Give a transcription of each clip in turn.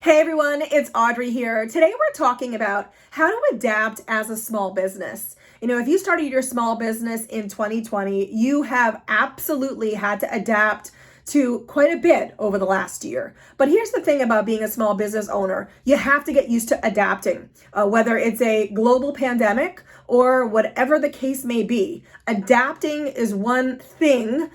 Hey everyone, it's Audrey here. Today we're talking about how to adapt as a small business. If you started your small business in 2020, you have absolutely had to adapt to quite a bit over the last year. But here's the thing about being a small business owner. You have to get used to adapting, whether it's a global pandemic or whatever the case may be. Adapting is one thing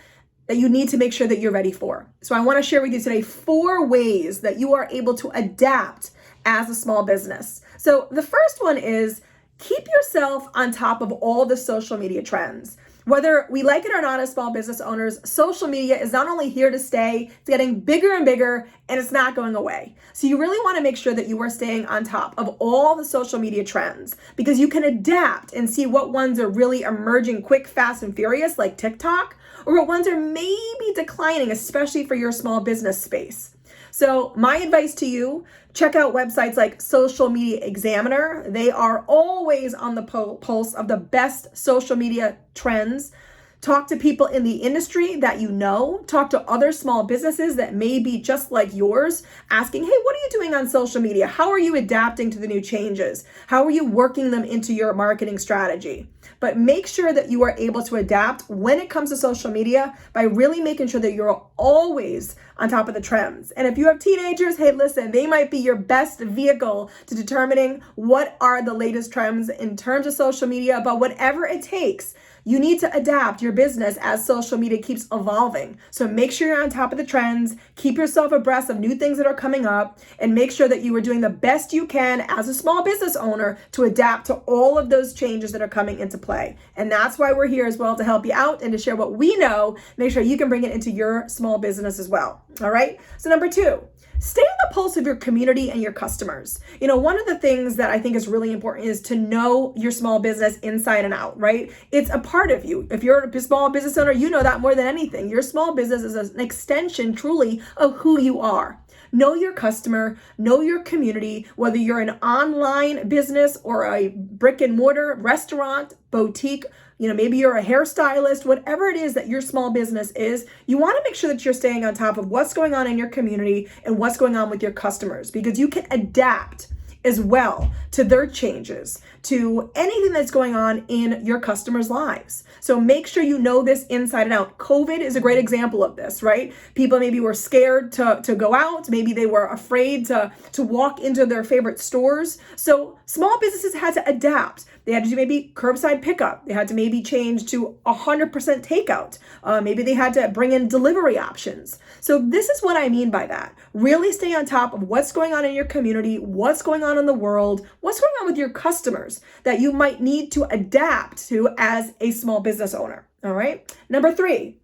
that you need to make sure that you're ready for. So I want to share with you today 4 ways that you are able to adapt as a small business. So the first one is keep yourself on top of all the social media trends. Whether we like it or not as small business owners, social media is not only here to stay, it's getting bigger and bigger, and it's not going away. So you really want to make sure that you are staying on top of all the social media trends because you can adapt and see what ones are really emerging quick, fast, and furious, like TikTok, or what ones are maybe declining, especially for your small business space. So my advice to you, check out websites like Social Media Examiner. They are always on the pulse of the best social media trends. Talk to people in the industry that you know. Talk to other small businesses that may be just like yours, asking, hey, what are you doing on social media? How are you adapting to the new changes? How are you working them into your marketing strategy? But make sure that you are able to adapt when it comes to social media by really making sure that you're always on top of the trends. And if you have teenagers, hey, listen, they might be your best vehicle to determining what are the latest trends in terms of social media. But whatever it takes, you need to adapt your business as social media keeps evolving. So make sure you're on top of the trends, keep yourself abreast of new things that are coming up, and make sure that you are doing the best you can as a small business owner to adapt to all of those changes that are coming into play. And that's why we're here as well, to help you out and to share what we know, make sure you can bring it into your small business as well. All right. So number 2, stay on the pulse of your community and your customers. One of the things that I think is really important is to know your small business inside and out, right? It's a part of you. If you're a small business owner, you know that more than anything. Your small business is an extension truly of who you are. Know your customer, know your community, whether you're an online business or a brick and mortar restaurant, boutique, maybe you're a hairstylist, whatever it is that your small business is, you want to make sure that you're staying on top of what's going on in your community and what's going on with your customers, because you can adapt as well to their changes, to anything that's going on in your customers' lives. So make sure you know this inside and out. COVID is a great example of this, right? People maybe were scared to go out. Maybe they were afraid to walk into their favorite stores. So small businesses had to adapt. They had to do maybe curbside pickup. They had to maybe change to 100% takeout. Maybe they had to bring in delivery options. So this is what I mean by that. Really stay on top of what's going on in your community, what's going on in the world, what's going on with your customers that you might need to adapt to as a small business owner. All right. Number 3,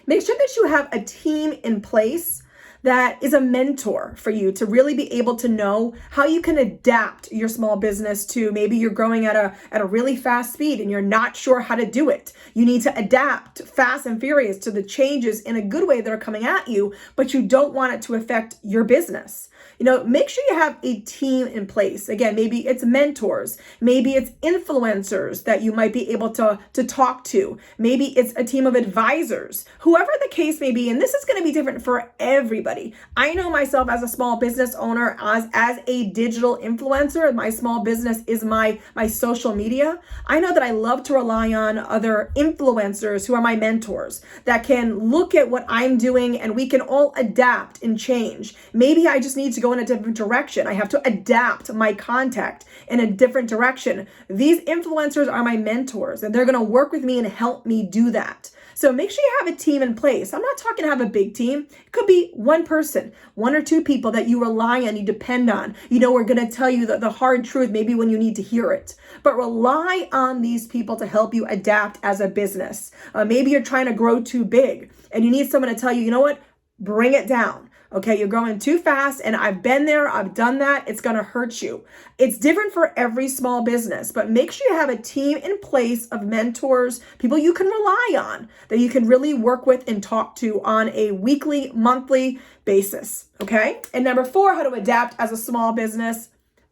make sure that you have a team in place that is a mentor for you to really be able to know how you can adapt your small business to maybe you're growing at a really fast speed and you're not sure how to do it. You need to adapt fast and furious to the changes in a good way that are coming at you, but you don't want it to affect your business. Make sure you have a team in place. Again, maybe it's mentors, maybe it's influencers that you might be able to talk to. Maybe it's a team of advisors, whoever the case may be. And this is going to be different for everybody. I know myself as a small business owner, as a digital influencer. My small business is my social media. I know that I love to rely on other influencers who are my mentors that can look at what I'm doing and we can all adapt and change. Maybe I just need to go in a different direction. I have to adapt my contact in a different direction. These influencers are my mentors and they're going to work with me and help me do that. So make sure you have a team in place. I'm not talking to have a big team. It could be one person, 1 or 2 people that you rely on, you depend on. We're going to tell you the hard truth maybe when you need to hear it. But rely on these people to help you adapt as a business. Maybe you're trying to grow too big and you need someone to tell you, what? Bring it down. Okay, you're growing too fast and I've been there, I've done that, it's gonna hurt you. It's different for every small business, but make sure you have a team in place of mentors, people you can rely on, that you can really work with and talk to on a weekly, monthly basis, okay? And number 4, how to adapt as a small business.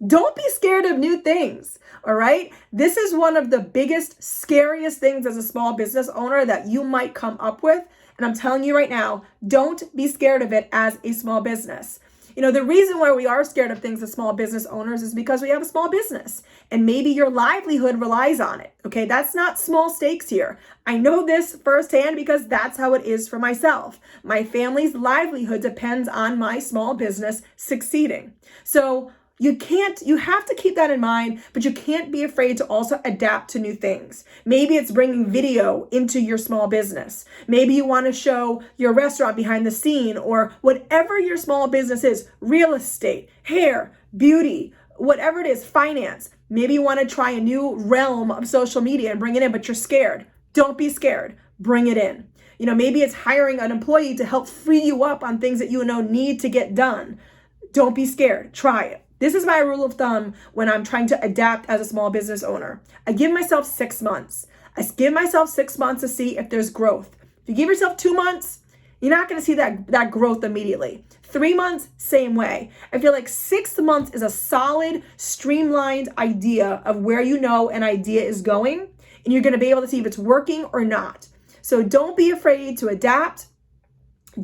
Don't be scared of new things, all right? This is one of the biggest, scariest things as a small business owner that you might come up with. And I'm telling you right now, don't be scared of it as a small business. The reason why we are scared of things as small business owners is because we have a small business and maybe your livelihood relies on it. Okay, that's not small stakes here. I know this firsthand because that's how it is for myself. My family's livelihood depends on my small business succeeding. So you have to keep that in mind, but you can't be afraid to also adapt to new things. Maybe it's bringing video into your small business. Maybe you want to show your restaurant behind the scene or whatever your small business is, real estate, hair, beauty, whatever it is, finance. Maybe you want to try a new realm of social media and bring it in, but you're scared. Don't be scared. Bring it in. Maybe it's hiring an employee to help free you up on things that need to get done. Don't be scared. Try it. This is my rule of thumb when I'm trying to adapt as a small business owner. I give myself 6 months. I give myself 6 months to see if there's growth. If you give yourself 2 months, you're not going to see that growth immediately. 3 months, same way. I feel like 6 months is a solid, streamlined idea of where an idea is going, and you're going to be able to see if it's working or not. So don't be afraid to adapt.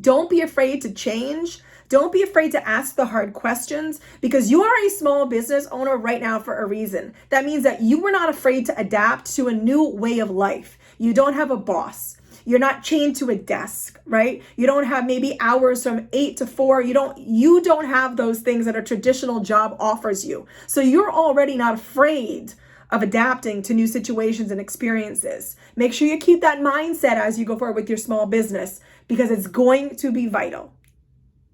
Don't be afraid to change. Don't be afraid to ask the hard questions because you are a small business owner right now for a reason. That means that you were not afraid to adapt to a new way of life. You don't have a boss. You're not chained to a desk, right? You don't have maybe hours from 8 to 4. You don't have those things that a traditional job offers you. So you're already not afraid of adapting to new situations and experiences. Make sure you keep that mindset as you go forward with your small business because it's going to be vital.